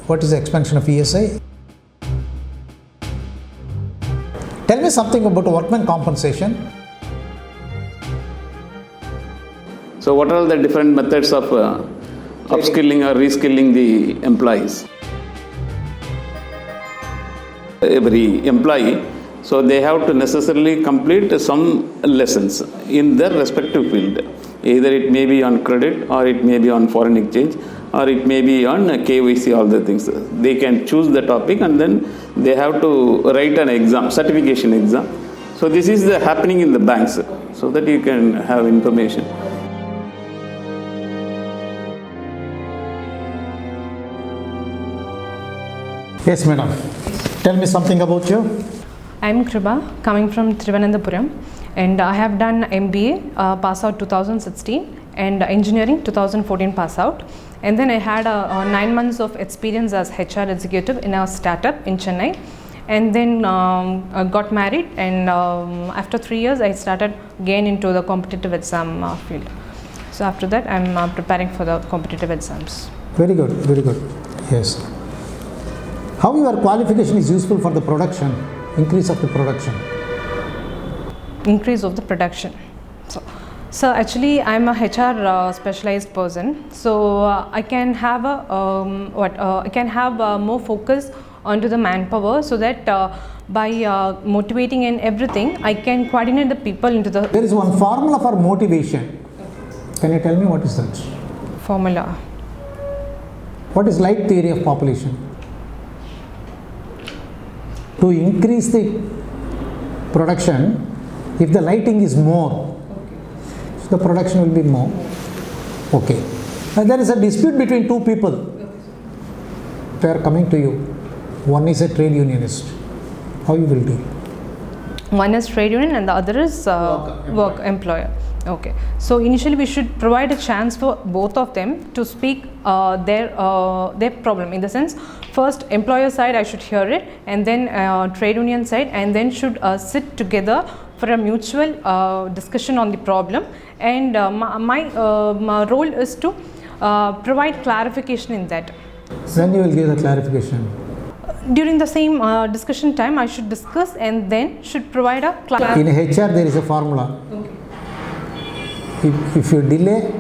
What is the expansion of ESI? Tell me something about workman compensation. So what are the different methods of upskilling or reskilling the employees? Every employee, so they have to necessarily complete some lessons in their respective field. Either it may be on credit, or it may be on foreign exchange, or it may be on KYC, all the things. They can choose the topic and then they have to write an exam, certification exam. So this is happening in the banks, so that you can have information. Yes, madam. Tell me something about you. I am Kriba, coming from Thiruvananthapuram, and I have done MBA, pass out 2016, and engineering 2014 pass out. And then I had 9 months of experience as HR executive in a startup in Chennai, and then got married, and after 3 years I started again into the competitive exam field. So after that I am preparing for the competitive exams. Very good, very good. Yes. How your qualification is useful for the production, increase of the production? Increase of the production. So actually I am a HR specialized person, so I can have more focus onto the manpower, so that by motivating and everything I can coordinate the people into the. There is one formula for motivation. Can you tell me what is that? Formula. What is light theory of population? To increase the production, if the lighting is more, so the production will be more. Okay. And there is a dispute between two people. They are coming to you. One is a trade unionist. How you will do? One is trade union and the other is work employer. Okay. So initially we should provide a chance for both of them to speak their problem. In the sense, first employer side I should hear it, and then trade union side, and then should sit together for a mutual discussion on the problem. And my role is to provide clarification in that. When you will give the clarification? During the same discussion time I should discuss and then should provide a clarification. In HR there is a formula. Okay. If you delay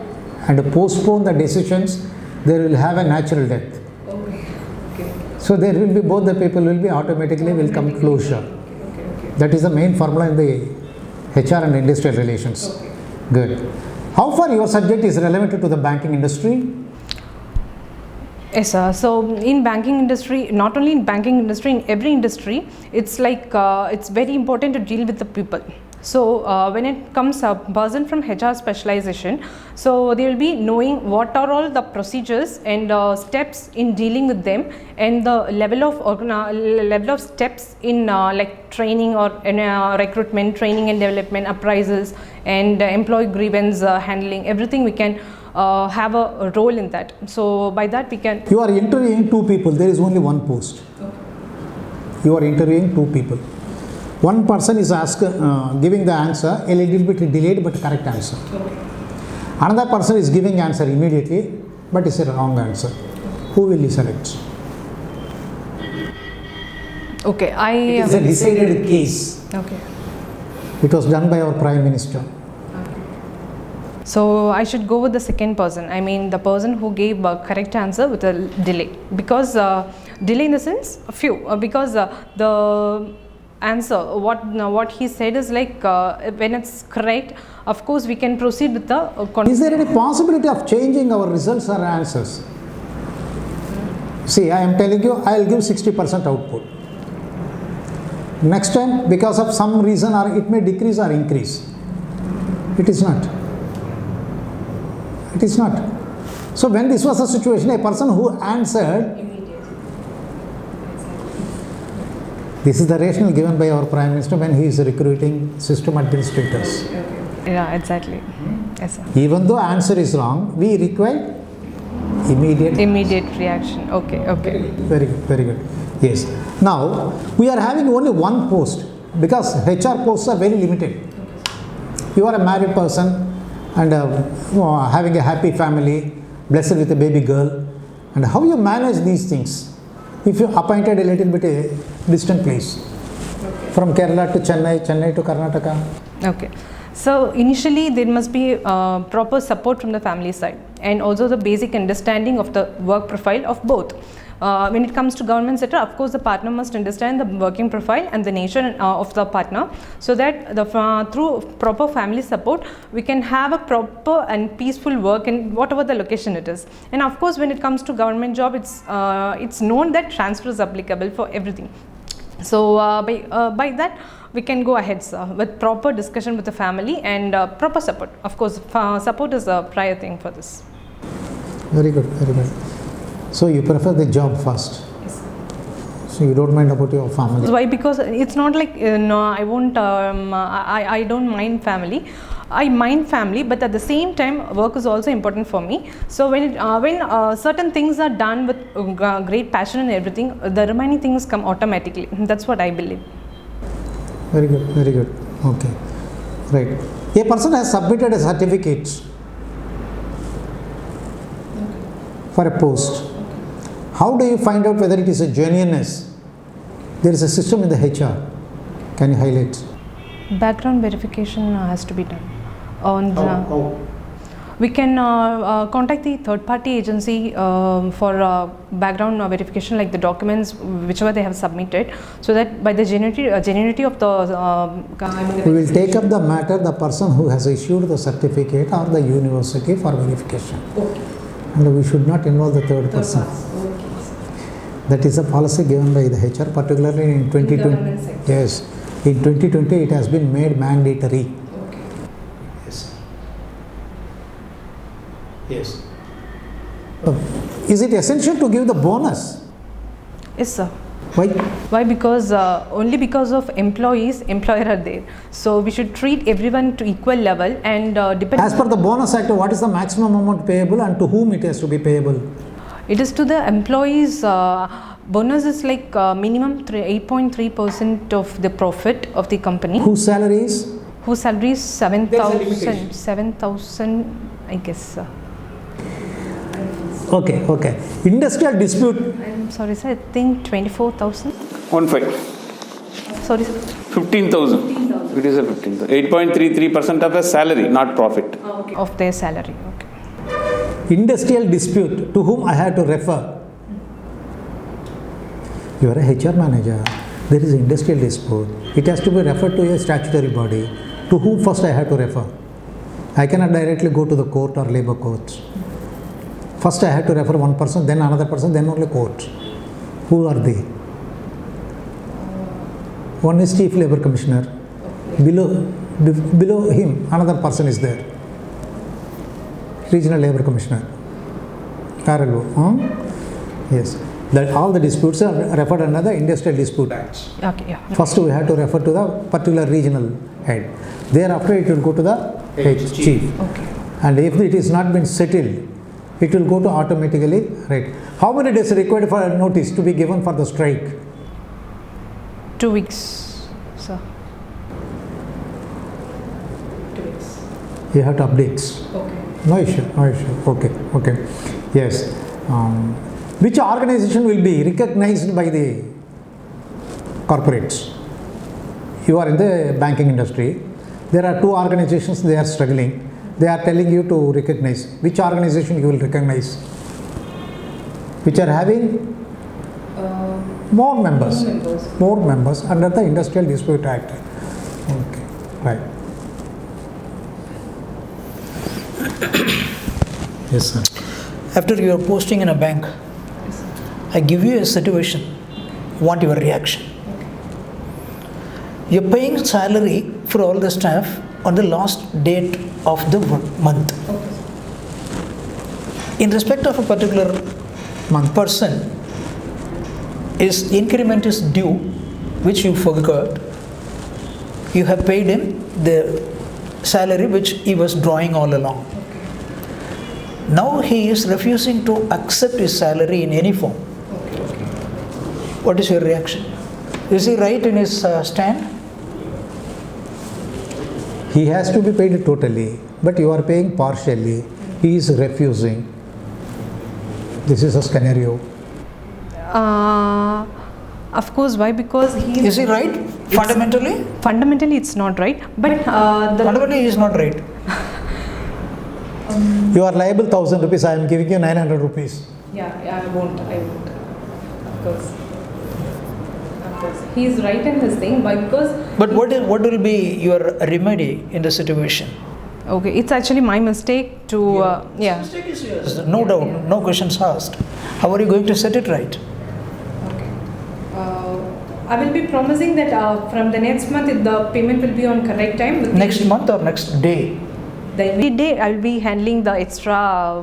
and postpone the decisions, there will have a natural death. Okay. Okay. So there will be, both the people will be automatically will come closure. Okay. That is the main formula in the HR and industrial relations. Okay. Good. How far your subject is relevant to the banking industry? Yes, sir. So in banking industry, not only in banking industry, in every industry, it's like it's very important to deal with the people. So when it comes a person from HR specialization, so they will be knowing what are all the procedures and steps in dealing with them, and the level of steps in like training or in recruitment, training and development, appraisals, and employee grievance handling. Everything we can have a role in that. So by that we can. You are interviewing two people. There is only one post. Okay. You are interviewing two people. One person is giving the answer a little bit delayed but correct answer. Okay. Another person is giving answer immediately but it's a wrong answer. Who will you select? Okay, It is a decided case. Okay. It was done by our Prime Minister. So I should go with the second person. I mean the person who gave a correct answer with a delay, because delay in the sense because the answer what he said is like when it's correct, of course we can proceed with the Is there any possibility of changing our results or answers? See, I am telling you, I will give 60% output. Next time, because of some reason, or it may decrease or increase. It is not. It is not. So when this was a situation, a person who answered, this is the rationale given by our Prime Minister when he is recruiting system administrators. Yeah, exactly. Yes, sir. Even though answer is wrong, we require immediate reaction. Okay. Very good, very good. Yes. Now, we are having only one post because HR posts are very limited. You are a married person and having a happy family, blessed with a baby girl, And how you manage these things? If you appointed a little bit a distant place, from Kerala to Chennai, Chennai to Karnataka. Okay. So initially there must be proper support from the family side and also the basic understanding of the work profile of both. When it comes to government sector, of course the partner must understand the working profile and the nature of the partner, so that through proper family support we can have a proper and peaceful work in whatever the location it is. And of course when it comes to government job, it's known that transfer is applicable for everything. So by that we can go ahead, sir, with proper discussion with the family and proper support. Of course, support is a prior thing for this. Very good, very good. So you prefer the job first? Yes. So you don't mind about your family? Why? Because it's not like no, I won't. I don't mind family. I mind family, but at the same time, work is also important for me. So when certain things are done with great passion and everything, the remaining things come automatically. That's what I believe. Very good, very good. Okay, right. A person has submitted a certificate for a post. How do you find out whether it is a genuineness? There is a system in the HR. Can you highlight? Background verification has to be done. On the, How? we can contact the third party agency for background verification, like the documents whichever they have submitted, so that by the genuinity of the We will take up the matter, the person who has issued the certificate or the university for verification. Okay. And we should not involve the third person. That is a policy given by the HR, particularly in 2020. Yes, in 2020 it has been made mandatory. Okay. Yes. Yes. Is it essential to give the bonus? Yes, sir. Why? Why? Because only because of employees, employer are there. So we should treat everyone to equal level and depend. As per the bonus act, what is the maximum amount payable and to whom it has to be payable? It is to the employees. Bonus is like minimum 8.3% of the profit of the company. Whose salary is? Whose salary is There's a 7,000. limitation. 7,000, I guess. Okay, okay. Industrial dispute. I'm sorry, sir. I think 24,000. 1.5. Sorry, sir. 15,000. It is a 15,000. 8.33% of a salary, not profit. Of their salary. Okay. Industrial dispute. To whom I have to refer? You are a HR manager. There is industrial dispute. It has to be referred to a statutory body. To whom first I have to refer? I cannot directly go to the court or labor courts. First I have to refer one person, then another person, then only court. Who are they? One is Chief Labour Commissioner. Below him, another person is there. Regional Labour Commissioner. RLO. Yes. All the disputes are referred under the Industrial Dispute Act. Okay, yeah. First we have to refer to the particular regional head. Thereafter it will go to the head chief. Okay. And if it is not been settled, it will go to automatically, right. How many days required for a notice to be given for the strike? 2 weeks, sir. 2 weeks. You have to update. Okay. No issue, no issue. Okay, okay. Yes. Which organization will be recognized by the corporates? You are in the banking industry. There are two organizations, they are struggling. They are telling you to recognize. Which organization you will recognize? Which are having more members. More members under the Industrial Dispute Act. Okay, right. Yes, sir. After you are posting in a bank, I give you a situation, want your reaction. You're paying salary for all the staff on the last date of the month. In respect of a particular person, his increment is due, which you forgot. You have paid him the salary which he was drawing all along. Now he is refusing to accept his salary in any form. What is your reaction? Is he right in his stand? He has to be paid totally, but you are paying partially. He is refusing. This is a scenario. Of course, why? Because Is he right? Fundamentally? fundamentally it's not right. But Fundamentally, he is not right. You are liable 1,000 rupees, I am giving you 900 rupees. I won't. Of course. He is right in his thing, because But what will be your remedy in the situation? okay, it's actually my mistake to Mistake is yours. No doubt, no questions asked. How are you going to set it right? Okay. I will be promising that from the next month the payment will be on correct time. Next month or next day? The every day I will be handling the extra.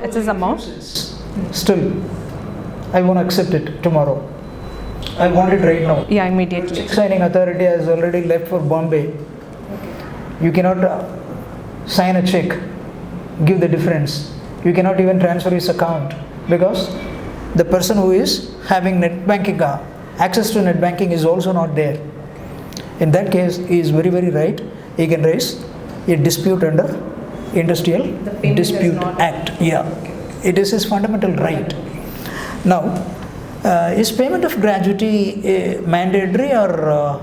Excess amount. Still, I won't accept it tomorrow. I want it right now. Yeah, immediately. Check signing authority has already left for Bombay. You cannot sign a check, give the difference. You cannot even transfer his account because the person who is having net banking access to net banking is also not there. In that case, he is very, very right. He can raise a dispute under Industrial Dispute Act. It is his fundamental right. Now, is payment of gratuity mandatory or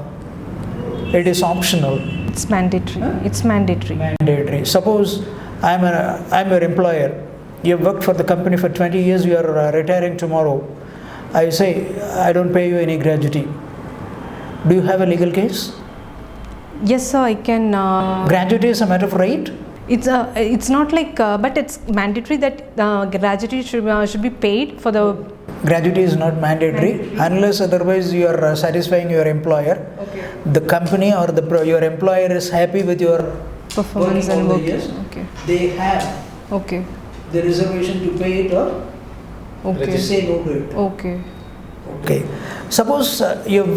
it is optional? It's mandatory. It's mandatory. Mandatory. Suppose I'm your employer. You have worked for the company for 20 years. You are retiring tomorrow. I say I don't pay you any gratuity. Do you have a legal case? Yes, sir. I can. Gratuity is a matter of right. It's not like, but it's mandatory that gratuity should be paid for the. Gratuity is not mandatory unless otherwise you are satisfying your employer. Okay. The company or your employer is happy with your Performance working and all the work. years. Okay. They have Okay. the reservation to pay it or Okay. just say no to it. Okay. Okay. Suppose you've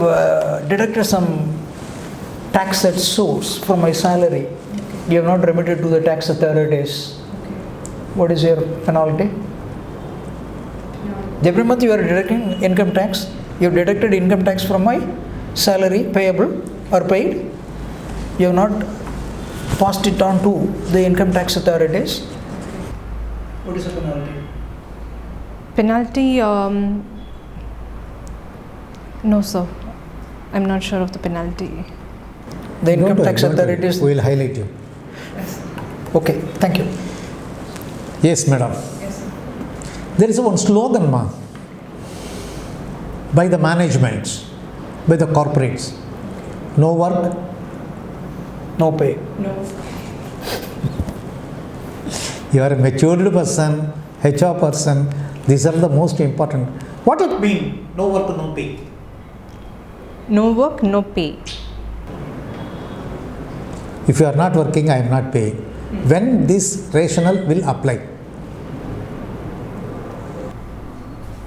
deducted some tax at source from my salary. You have not remitted to the tax authorities. What is your penalty? Every month you are deducting income tax. You have deducted income tax from my salary payable or paid. You have not passed it on to the income tax authorities. What is the penalty? Penalty. No, sir. I'm not sure of the penalty. The income tax Don't worry. authorities. We will highlight you. Okay, thank you. Yes, madam. Yes, sir. There is one slogan, ma, by the managements, by the corporates. No work, No pay. No. you are a matured person, HR person. These are the most important. What it mean? No work, no pay. No work, no pay. If you are not working, I am not paying. When this rationale will apply?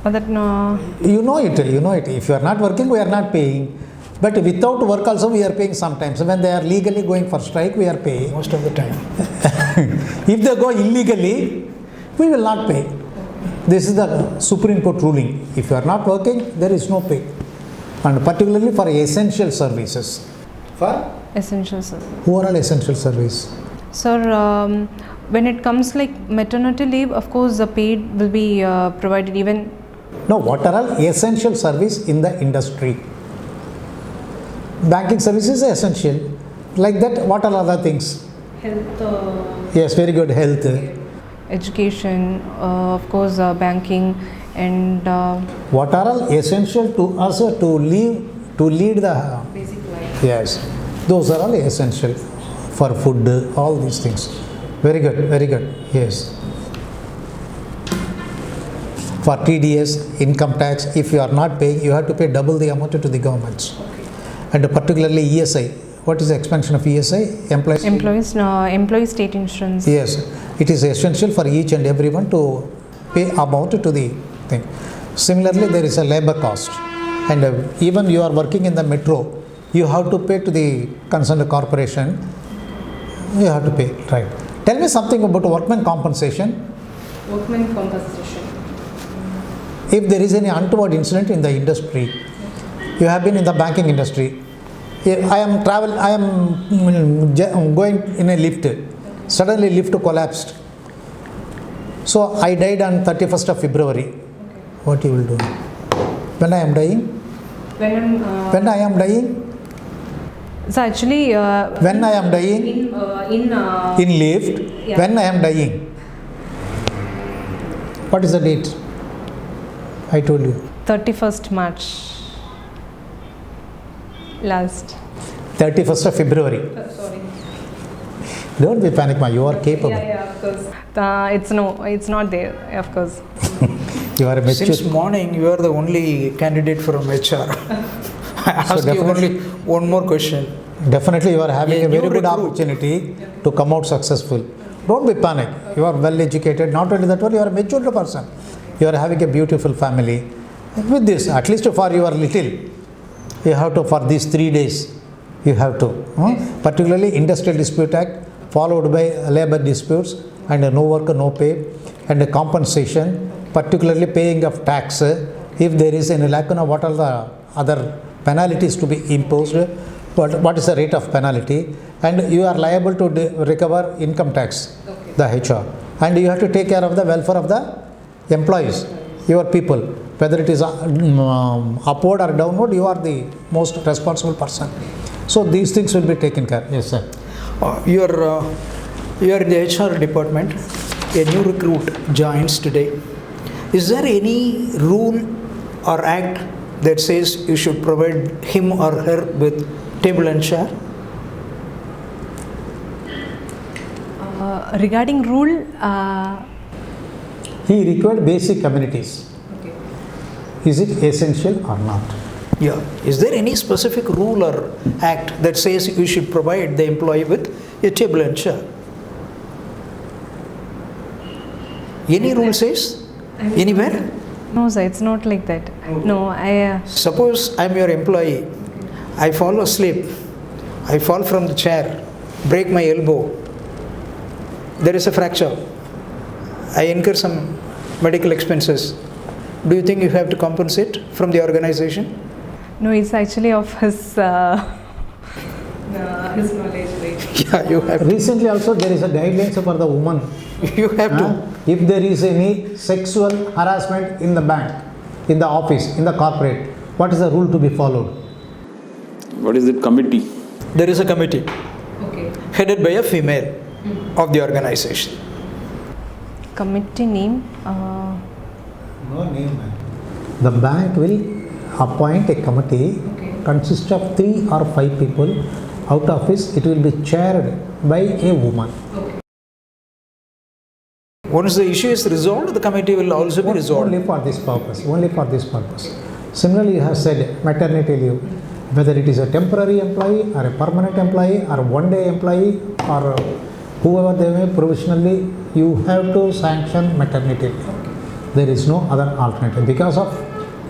But that no. You know it. If you are not working, we are not paying. But without work also we are paying sometimes. When they are legally going for strike, we are paying. Most of the time. If they go illegally, we will not pay. This is the Supreme Court ruling. If you are not working, there is no pay. And particularly for essential services. For? Essential, sir. Who are all essential service? Sir, when it comes like maternity leave, of course, the paid will be provided even. No, what are all essential service in the industry? Banking services is essential. Like that, what are other things? Health. Yes, very good. Health. Education, of course, banking, and What are all essential to us to lead the basic life. yes, those are all essential for food, all these things. Very good, yes. For TDS, income tax, if you are not paying, you have to pay double the amount to the governments. And particularly ESI. What is the expansion of ESI? Employee state insurance. Yes, it is essential for each and everyone to pay amount to the thing. Similarly, there is a labor cost. And even you are working in the metro, you have to pay to the concerned corporation. You have to pay, right. Tell me something about workman compensation. Workman compensation. If there is any untoward incident in the industry, you have been in the banking industry. I am going in a lift. Suddenly lift collapsed. So I died on 31st of February. What you will do? When I am dying? When I am dying? So actually, When I am dying? In lift. Yeah. When I am dying? What is the date? I told you. 31st March last. 31st of February. Sorry. Don't be panic, ma. You are capable. Of course. It's not there, of course. You are a mature. Since morning, you are the only candidate from HR. I ask you definitely- only one more question. Definitely, you are having A a very new good recruit. opportunity to come out successful. Don't be panic. You are well educated. Not only that, you are a mature person. You are having a beautiful family. With this, at least for your little, you have to, for these 3 days, you have to. Particularly Industrial Dispute Act, followed by labor disputes and no work, no pay, and a compensation, particularly paying of tax. If there is any lacuna, what are the other penalties to be imposed? What is the rate of penalty? And you are liable to recover income tax, the HR. And you have to take care of the welfare of the employees, your people. Whether it is upward or downward, you are the most responsible person. So these things will be taken care. Yes, sir. You are in the HR department. A new recruit joins today. Is there any rule or act that says you should provide him or her with table and chair? Regarding rule, He required basic amenities. Is it essential or not? Yeah. Is there any specific rule or act that says you should provide the employee with a table and chair? Any rule says? Anywhere? no, sir, it's not like that. No, Suppose I'm your employee. I fall asleep. I fall from the chair, break my elbow. There is a fracture. I incur some medical expenses. Do you think you have to compensate from the organization? no, it's actually of his knowledge. Right? Yeah, you have to. Recently also there is a guidelines for the woman. You have to. If there is any sexual harassment in the bank, in the office, in the corporate, what is the rule to be followed? What is it? Committee. There is a committee Okay. headed by a female of the organization. Committee name. No name. The bank will appoint a committee consist of 3 or 5 people. Out of which it will be chaired by a woman. Once the issue is resolved, the committee will also be resolved. Only for this purpose. Only for this purpose. Similarly, you have said maternity leave. Whether it is a temporary employee or a permanent employee or one-day employee or whoever they may provisionally, you have to sanction maternity leave. There is no other alternative. Because of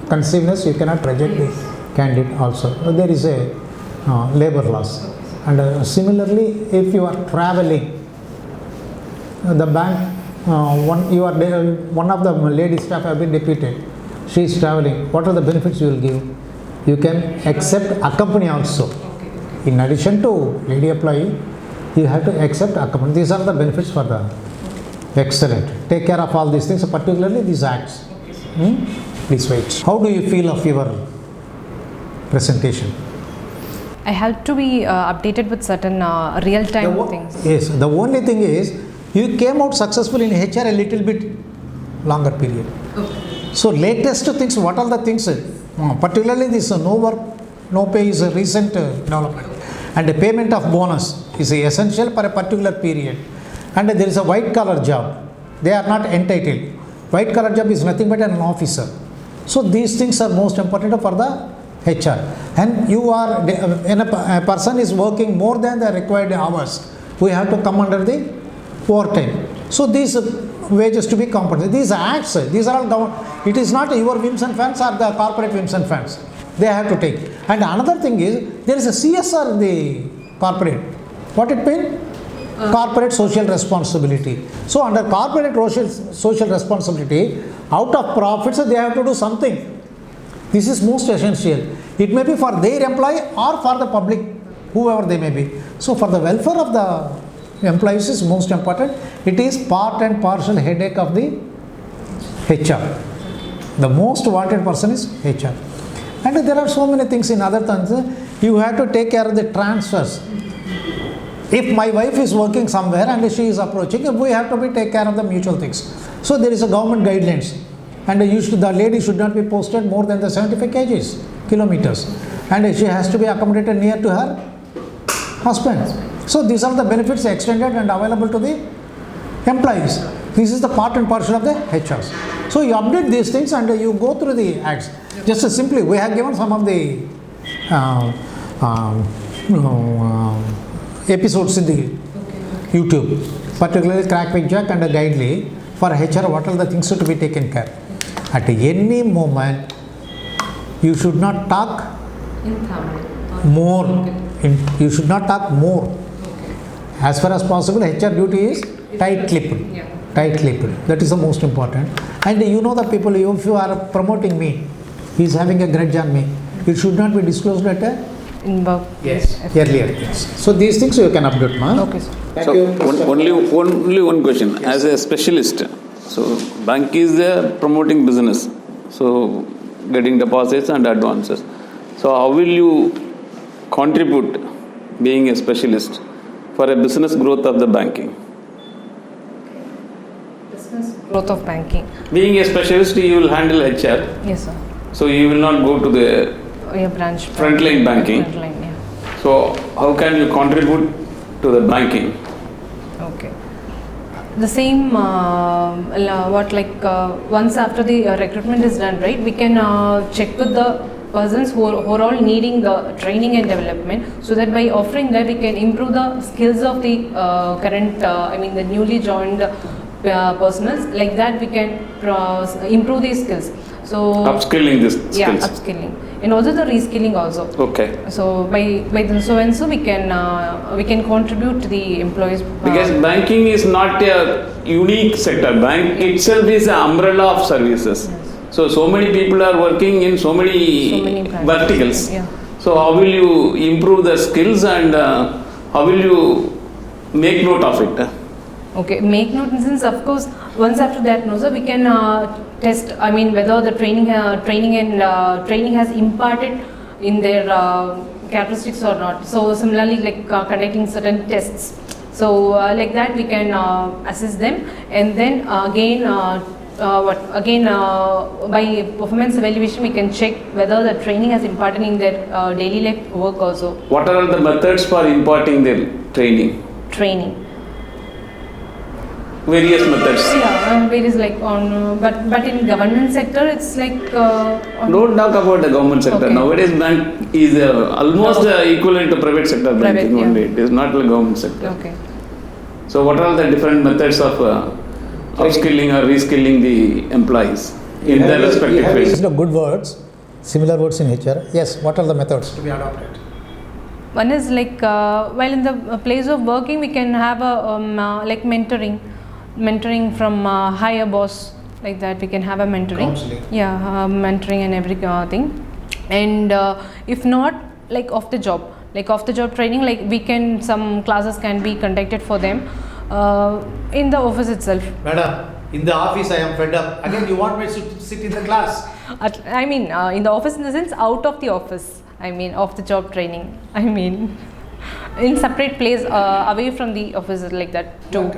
conceiveness, you cannot reject the candidate also. There is a labor laws. And similarly, if you are traveling, the bank, one of the lady staff have been deputed. She is traveling. What are the benefits you will give? You can accept accompany also. In addition to lady employee, you have to accept accompany. These are the benefits for the excellent. Take care of all these things, particularly these acts. Please wait. How do you feel of your presentation? I have to be updated with certain real-time things. Yes, the only thing is you came out successful in HR a little bit longer period. So latest things, what are the things? Particularly this no work, no pay is a recent development. And the payment of bonus is essential for a particular period. And there is a white collar job. They are not entitled. White collar job is nothing but an officer. So these things are most important for the HR. And you are, when a person is working more than the required hours, we have to come under the overtime. So these wages to be compensated. These acts, these are all government. It is not your whims and fans or the corporate whims and fans. They have to take. And another thing is, there is a CSR in the corporate. What it means? Corporate social responsibility. So under corporate social responsibility, out of profits they have to do something. This is most essential. It may be for their employee or for the public, whoever they may be. So for the welfare of the employees is most important. It is part and parcel headache of the HR. The most wanted person is HR. And there are so many things in other things. You have to take care of the transfers. If my wife is working somewhere and she is approaching, we have to take care of the mutual things. So there is a government guidelines, and the lady should not be posted more than the 75 kilometers, and she has to be accommodated near to her husband. So these are the benefits extended and available to the employees. This is the part and parcel of the HRs. So you update these things and you go through the ads. Just as simply, we have given some of the episodes in the YouTube, particularly Crack Big Jack and a guidely for HR, what are the things to be taken care. At any moment, you should not talk more. You should not talk more. As far as possible, HR duty is tight-lipped. Tight-lipped. That is the most important. And you know the people, if you are promoting me, he is having a grudge on me, it should not be disclosed at a earlier. Yes. So these things you can update, ma'am. Okay, sir. So only one question. Yes. As a specialist, so bank is promoting business, so getting deposits and advances. So how will you contribute, being a specialist, for a business growth of the banking? Business growth of banking. Being a specialist, you will handle HR. Yes, sir. So you will not go to the Branch. frontline banking. Frontline, yeah. So how can you contribute to the banking? Okay. The same, once after the recruitment is done, right, we can check with the persons who are all needing the training and development, so that by offering that we can improve the skills of the the newly joined personals. Like that we can improve these skills. So upskilling these skills. Yeah, upskilling, and also the reskilling also. Okay. So by the so and so we can contribute to the employees. Because banking is not a unique sector. Bank itself is an umbrella of services. Yes. So many people are working in so many verticals. Yeah. So how will you improve the skills, and how will you make note of it? Okay, make note in the sense, of course, once after that, no, sir, we can test, whether the training has imparted in their characteristics or not. So similarly, like conducting certain tests. So like that we can assess them, and then by performance evaluation we can check whether the training has imparted in their daily life work also. What are the methods for imparting the training? Training. Various methods. Yeah, various but in government sector it's like. Don't talk about the government sector. Okay. Nowadays bank is almost equivalent to private sector banking only. It is not the government sector. Okay. So what are the different methods of upskilling or reskilling the employees in their respective fields? Good words, similar words in HR. Yes, what are the methods to be adopted? One is while in the place of working we can have a mentoring from higher boss, like that we can have a mentoring. Counseling. Yeah, mentoring and everything. And if not, off the job training, we can, some classes can be conducted for them in the office itself. Madam, in the office I am fed up. Again, you want me to sit in the class? In the office in the sense out of the office. Off the job training. In separate place away from the office, like that too.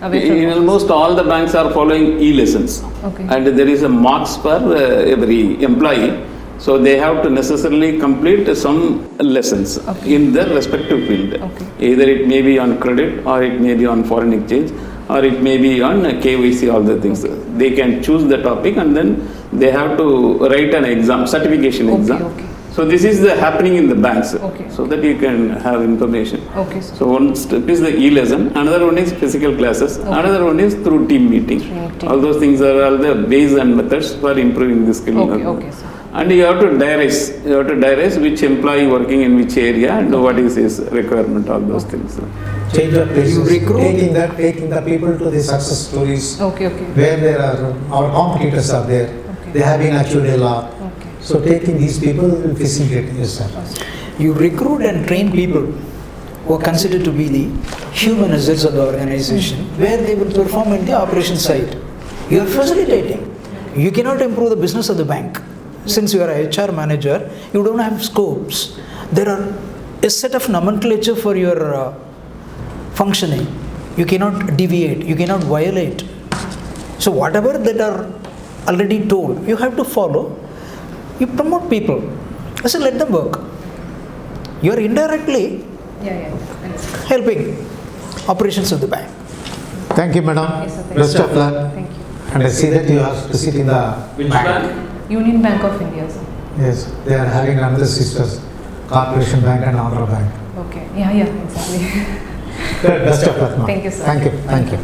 In almost all the banks are following e-lessons. Okay. And there is a marks per every employee. So they have to necessarily complete some lessons in their respective field. Okay. Either it may be on credit, or it may be on foreign exchange, or it may be on KYC, all the things. They can choose the topic and then they have to write an exam, certification exam. Okay. So this is happening in the banks, Okay. so that you can have information. Okay, sir. So one step is the e-lesson, another one is physical classes, another one is through team meeting. All those things are all the ways and methods for improving the skill. Okay, sir. And you have to diarise which employee working in which area and what is his requirement, all those things. Change of places, taking the people to the success stories. Okay. Where there are, our competitors are there. Okay. They have been achieved a lot. Okay. So taking these people will facilitate. Yes, sir. You recruit and train people who are considered to be the human assets of the organization, where they will perform in the operation side. You are facilitating. You cannot improve the business of the bank. Since you are a HR manager, you don't have scopes. There are a set of nomenclature for your functioning. You cannot deviate, you cannot violate. So whatever that are already told, you have to follow. You promote people. I say let them work. You are indirectly helping operations of the bank. Thank you, madam. Yes, sir. Best of luck. Thank you. And I see that you have to sit in the Which bank. bank? Union Bank of India, sir. Yes, they are having another sisters, Corporation Bank and Andhra Bank. Okay. Yeah, exactly. Good. Best of luck, ma'am. Thank you, sir. Thank you. Thank you.